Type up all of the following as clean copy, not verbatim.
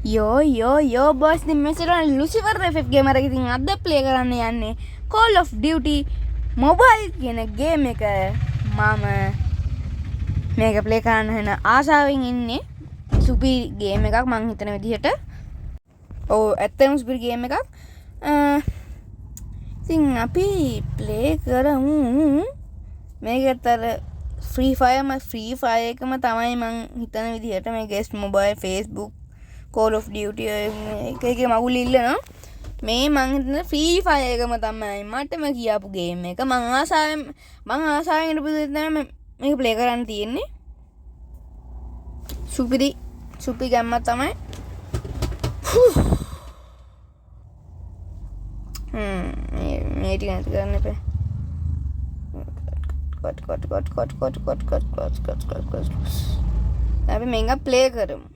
යෝ බොස් ඉතින් මෙසේට Lucifer FF ගේමර් එක ඉතින් අද ප්ලේ කරන්න යන්නේ Call of Duty Mobile කියන ගේම් එක. මම මේක ප්ලේ කරන්න වෙන ආසාවෙන් ඉන්නේ. සුපිරි ගේම් එකක් මං හිතන විදිහට. ඔව් ඇත්තටම සුපිරි ගේම් එකක්. ඉතින් අපි ප්ලේ කරමු. මේකත් අර ෆ්‍රී ෆයර් එකම තමයි මං හිතන විදිහට මේ gaze mobile Facebook Call of Duty එකේ මගුල් ඉල්ලනවා. මේ මං හිතන ෆ්‍රී ෆයර් එකම තමයි මටම කියාපු ගේම් එක. මං ආසාවෙන් ඉඳපු විදිහට තමයි මේක ප්ලේ කරන්න තියෙන්නේ. සුපිරි ගේම්මක් තමයි. මේ ටික නැති කරන්න එපා. කොට. අපි මේක ප්ලේ කරමු.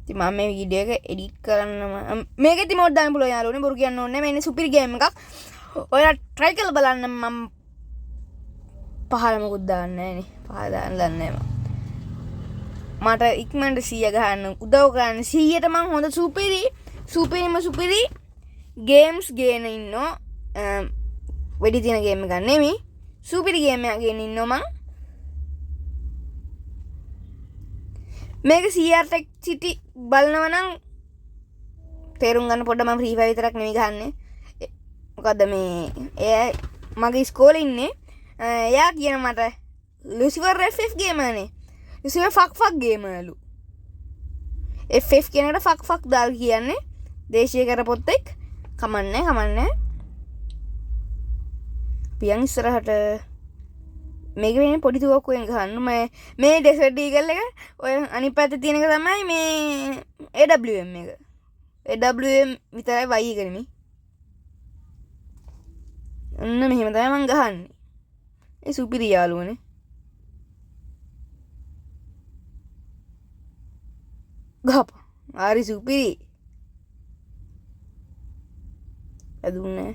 ඉතින් මම මේ වීඩියෝ එක එඩිට් කරන්න මේක ඉතින් මොඩ් දාන්න පුළුවන් යාළුවනේ. බොරු කියන්න ඕනේ නැහැ. මේ සුපිරි ගේම් එකක්. ඔයාලා try කරලා බලන්න. මම පහල මොකුත් දාන්නේ නැහැ නේ. පහල දාන්න දන්නේ නැහැ මම. මට ඉක්මනට 100 ගහන්න උදව් කරන්න 100ට මම හොඳ සුපිරි ගේම්ස් ගේන ඉන්නෝ. වෙඩි තියෙන ගේම් එකක් නෙමෙයි. සුපිරි ගේම් එකක් ගේන ඉන්නෝ මම. මේක CR Tech City බලනවා නම් තේරුම් ගන්න පොඩ්ඩක්. මම ෆ්‍රී ෆයර් විතරක් නෙමෙයි ගහන්නේ. මොකද්ද මේ එයා මගේ ඉස්කෝලේ ඉන්නේ. එයා කියන මට Lucifer FF ගේමනේ. Lucifer fuck ගේමලු. FF කියන එකට ෆක් දාල් කියන්නේ. දේශීය කරපොත්තෙක්. කමන්නේ. පියන් ඉස්සරහට මේක වෙන්නේ පොඩි තුවක්කුවෙන් ගහන්න. මේ ඩෙසර්ට් ඊගල් එක ඔය අනිත් පැත්තේ තියෙන එක තමයි මේ AWM එක. AWM විතරයි වයි කරමි. ඔන්න මෙහෙම තමයි මං ගහන්නේ. ඒ සුපිරි යාළුවනේ. ගහපන්. හරි සුපිරි. වැදුනේ.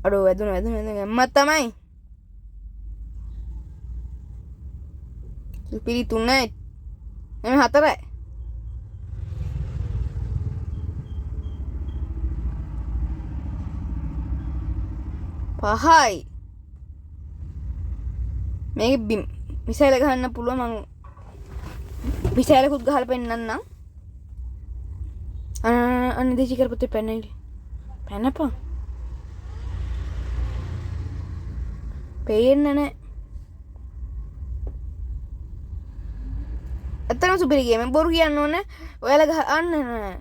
අඩෝ වැදුනේ ගම්මත් තමයි. සුපිරි 3යි. එමෙ 4යි. පහයි. මේක මිසයිල ගහන්න පුළුවන්. මං මිසයිලකුත් ගහලා පෙන්නන්නම්. අන්න දේශී කරපොත්තේ පැනපන්. පේන්නේ නැහැ. ඇත්තටම සුපිරි ගේම. බොරු කියන්න ඕනේ. ඔයාලා ගහන්න නෑ.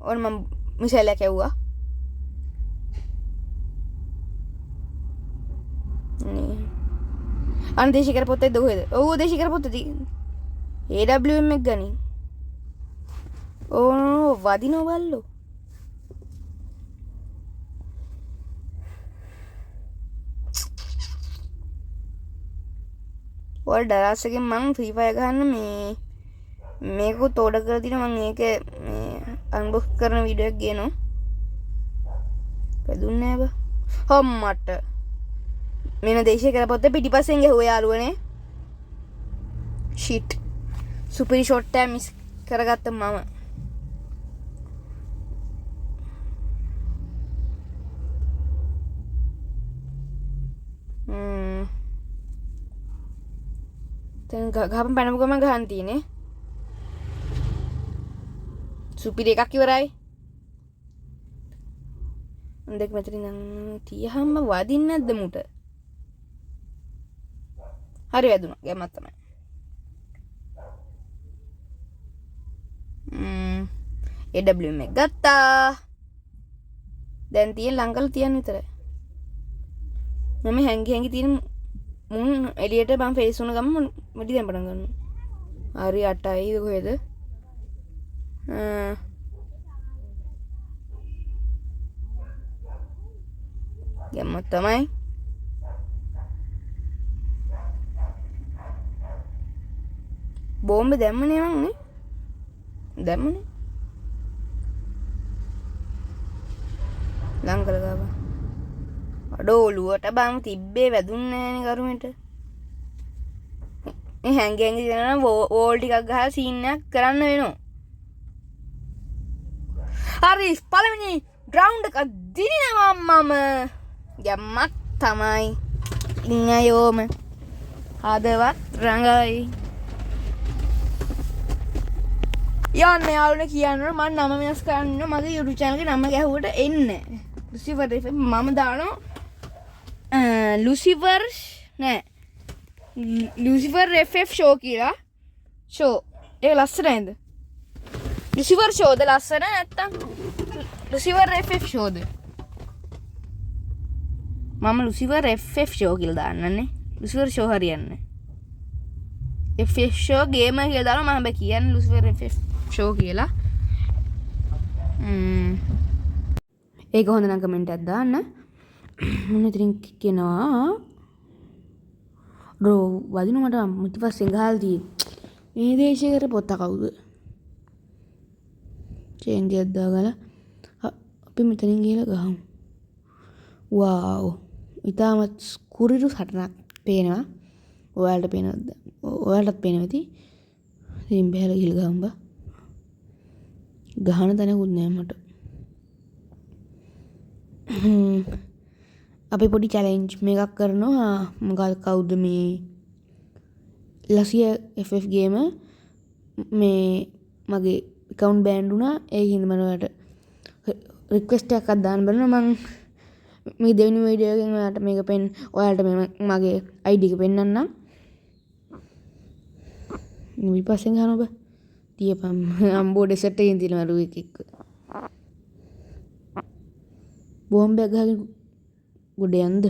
ඕන මම මිසයිලයක් ඇව්වා. අන්න දේශී කරපොත්තේ දොහෙද? ඔව් දේශී කරපොත්තේ තියෙන්නේ. AWM එක ගනි. ඕ වදිනව බල්ලෝ. ඔය දරාසකින් මං ෆ්‍රී ෆයර් ගහන්න මේකුත් ඕඩර් කරලා තිනවා. මං ඒක අන්බොක්ස් කරන වීඩියෝ එකක් ගේනවා. වැදුන්නේ නැහැ බා. හොම්මට මෙන්න දේශීය කරපොත්තේ පිටිපස්සෙන් ගහුවා යාළුවනේ. ෂිට්. සුපිරි ෂොට් එක මිස් කරගත්ත මම. දැන් ගහපන් පැනපු ගමන් ගහන්න තියෙන්නේ. සුපිරි එකක් ඉවරයි. දෙක මෙතනින් නම් තියහම වදින්නේ නැද්ද මුට? හරි වැදුනා. ගැම්මක් තමයි. AWM එක ගත්තා. දැන් තියෙන ලංකල තියන්න විතරයි. මම හැංගි තියෙන මුන් එළියට මම ෆේස් වුණ ගමන් මුඩි දැන් පටන් ගන්නවා. හරි 8යි කොහෙද? ගැම්මක් තමයි. බෝම්බ දැම්මනේ මං නේ. දැම්මනේ. ලංකල ගාව. අඩෝ ඔලුවට බං තිබ්බේ වැදුන්නේ නැහනේ කරුමෙට. මේ හැංගි දෙන වෝල් ටිකක් ගහලා සීන් එකක් කරන්න වෙනවා. හරි පළවෙනි ග්‍රවුන්ඩ් එක දිනනවා මම. යම්මක් තමයි ඉන්නයෝම හදවත් රඟයි. යන්න යාළුවනේ කියන්න මම නම වෙනස් කරන්න මගේ YouTube channel එකේ නම ගැහුවට එන්නේ ලුසිෆර් FM මම දානවා ලුසිෆර් නෑ ලුසිෆර් FF ෂෝ කියලා ෂෝ ඒක ලස්සන නේද ලුසිෆර් ෂෝද ලස්සන නැත්තම් ලුසිෆර් FF ෂෝද මම ලුසිෆර් FF ෂෝ කියලා දාන්නනේ ලුසිෆර් ෂෝ හරියන්නේ FF ෂෝ ගේමර් කියලා දානවා මම කියන්නේ ලුසිෆර් FF ෂෝ කියලා ඒක හොඳ නම් කමෙන්ට් එකක් දාන්න මොන ඉතින් කියනවා බ්‍රෝ වදින මට මුතිපස්සෙන් ගහලා තියෙන්නේ මේ දේශේ කර පොත්ත කවුද චේන්ජ් එකක් දාගලා අපි මෙතනින් ගිහලා ගහමු වව් ඉතාමත් කුරිරු සටනක් පේනවා ඔයාලට පේනවද ඔයාලටත් පේනවා ඉතින් ඉතින් බහැලා ගිහලා ගහමු බා ගහන තැනකුත් නෑ මට අපි පොඩි චැලෙන්ජ් මේකක් කරනවා මොකද කවුද මේ ලසිය FF ගේම මේ මගේ account බෑන්ඩ් වුණා ඒ හින්දා මම ඔයාලට රික්වෙස්ට් එකක් දාන්න බලනවා මම මේ දෙවෙනි වීඩියෝ එකෙන් ඔයාලට මේක ඔයාලට මගේ ID එක පෙන්නන්නම් විපස්සෙන් ගහනවා බා තියපම් අම්බෝ ඩෙසර්ට් එකකින් තියෙනවා රු එකක් බෝම්බයක් ගහගෙන ගොඩ යන්ද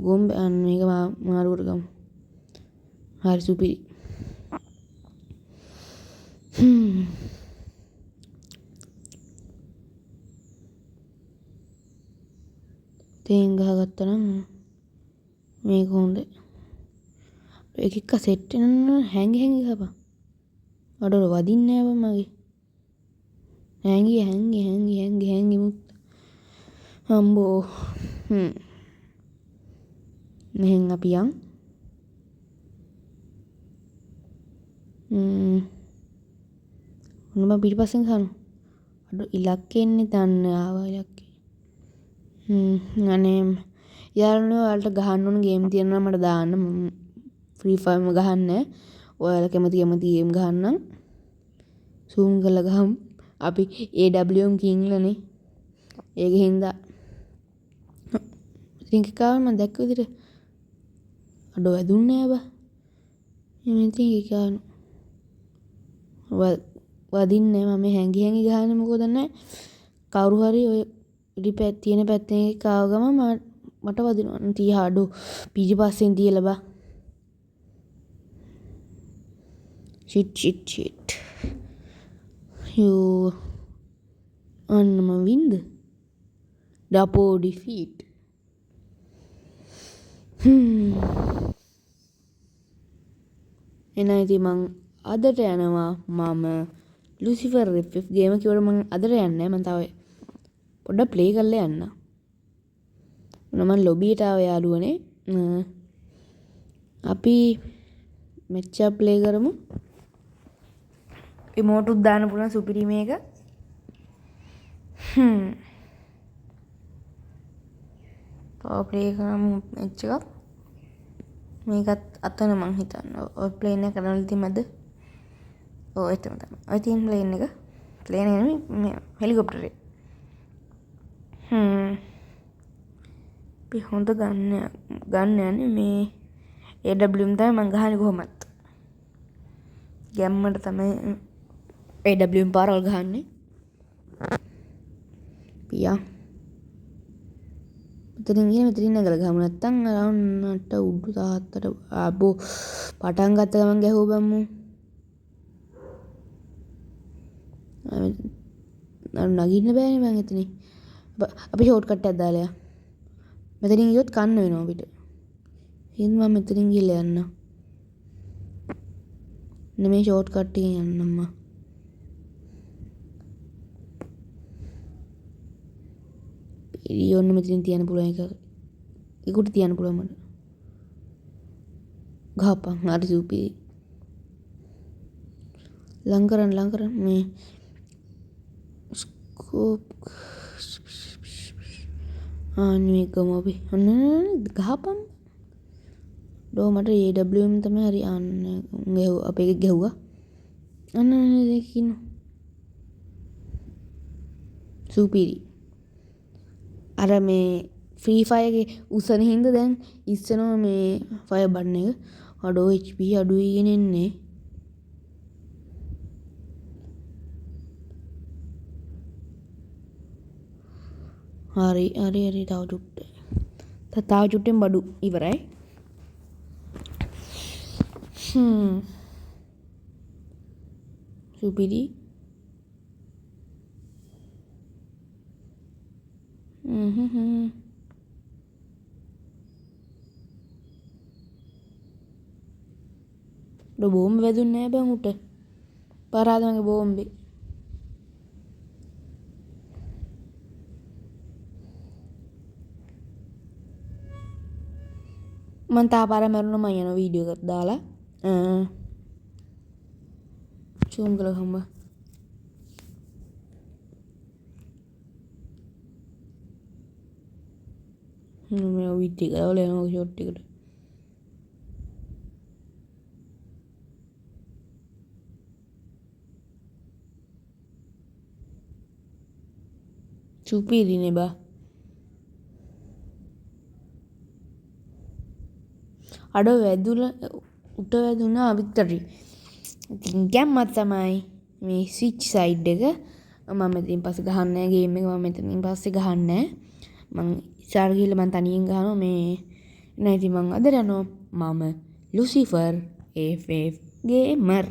ගොම්බ අන්න මේක මාරුවට ගමු හරි සුපිරි තේන් ගහගත්තා නම් මේක හොඳයි එකක සෙට් වෙන හැංගි ගහපන් අඩර වදින්නේ නෑ බං මගේ හැංගි මුත් අම්බෝ මෙහෙන් අපි යන් ඔන්න මම පිටිපස්සෙන් ගහනවා අඩ ඉලක්කේ ඉන්නේ තන්න ආවා ඉලක්කේ අනේ යාළුවෝ ඔයාලට ගහන්න ඕන ගේම් තියෙනවා මට දාන්න ෆ්‍රී ෆයර්ම ගහන්න ඔයාලා කැමති ගේම් ගහන්නම් සූම් කරලා ගහමු අපි AWM කිංලනේ ඒක හින්දා ඉතින් කාව මම දැක්ක විදිහට අඩ වැදුන්නේ නෑ බා ඉතින් ඒක වදින්නේ මම හැංගි ගහන්නේ මොකද නැහැ කවුරු හරි ඔය ඉඩි තියෙන පැත්තේ කාව ගම මට වදිනවා තිය හඩු පිටිපස්සෙන් තියලා බා shit you අන්නම වින්ද ඩපෝ ඩිෆීට් එනයි ඉතින් මං අදට යනවා මම ලුසිෆර් FF ගේම කිව්වට මං අදට යන්නේ මං තව පොඩ්ඩක් ප්ලේ කරලා යන්න මම ලොබියට ආව යාළුවනේ අපි මෙච්චර ප්ලේ කරමු ඉමෝට් උත් දාන්න පුළුවන් සුපිරි මේක තව ප්ලේ කරමු මෙච්ච එකක් මේකත් අතන මං හිතන්නේ ඔය ප්ලේන් එක කරන්න ඉතින් මැද ඔය එතන තමයි ඔය තියෙන ප්ලේන් එක ප්ලේන් එක නෙමෙයි හෙලිකොප්ටරේ අපි හොඳ ගන්න යන්නේ මේ AWM තමයි මං ගහන්නේ කොහොමත් ගැම්මට තමයි AWM පාරවල් ගහන්නේ පියා මෙතනින් නැගලා ගහමු නැත්තම් අරවන්නට උඩු තාත්තට ආබෝ පටන් ගත්ත ගමන් ගැහුව බම්මු නගින්න බෑනේ මං එතනින් අපි ෂෝට් කට් එකක් දාලා මෙතනින් ගියොත් කන්න වෙනවා අපිට එහෙනම් මම මෙතනින් ගිහලා යන්න නෙමෙයි ෂෝට් කට් එකෙන් යන්නම්ම යොන්න මෙතනින් තියන්න පුළුවන් එක ඒකට තියන්න පුළුවන් මට ගහපන් හරි සුපිරි ලං කරන්න මේ ස්කෝප් මේකම අපි අන්න ගහපන් ඩෝ මට AWM තමයි හරි අන්න ගැහුව අපේ ගැහුවා අන්න දෙකින්න සුපිරි අර මේ ෆ්‍රී ෆයර්ගේ උසන හින්ද දැන් ඉස්සනවා මේ ෆයර් බටන් එක අඩෝ HP අඩුයි ගෙන එන්නේ හරි තව චුට්ටෙන් බඩු ඉවරයි සුපිරි බෝම්බ වැදුන්නේ නෑ බං උට පරාද මගේ බෝම්බේ මං තා පාර මැරුණා මං යන වීඩියෝ එකක් දාලා zoom කළා හම්බ මේ වීඩියෝ එක වල යනවා ෂොට් එකට සුපිරි නේ බා අඩ වැදුල උට වැදුනා වික්ටරි ඉතින් ගැම්මත් තමයි මේ ස්විච් සයිඩ් එක මම ඉතින් පස්සේ ගහන්නේ නැහැ ගේම් එක මම මෙතනින් පස්සේ ගහන්නේ මං ඉස්සරහ ගිහලා මං තනියෙන් ගහනවා මේ නෑ ඉතින් මං අද යනවා මම ලුසිෆර් FF ගේමර්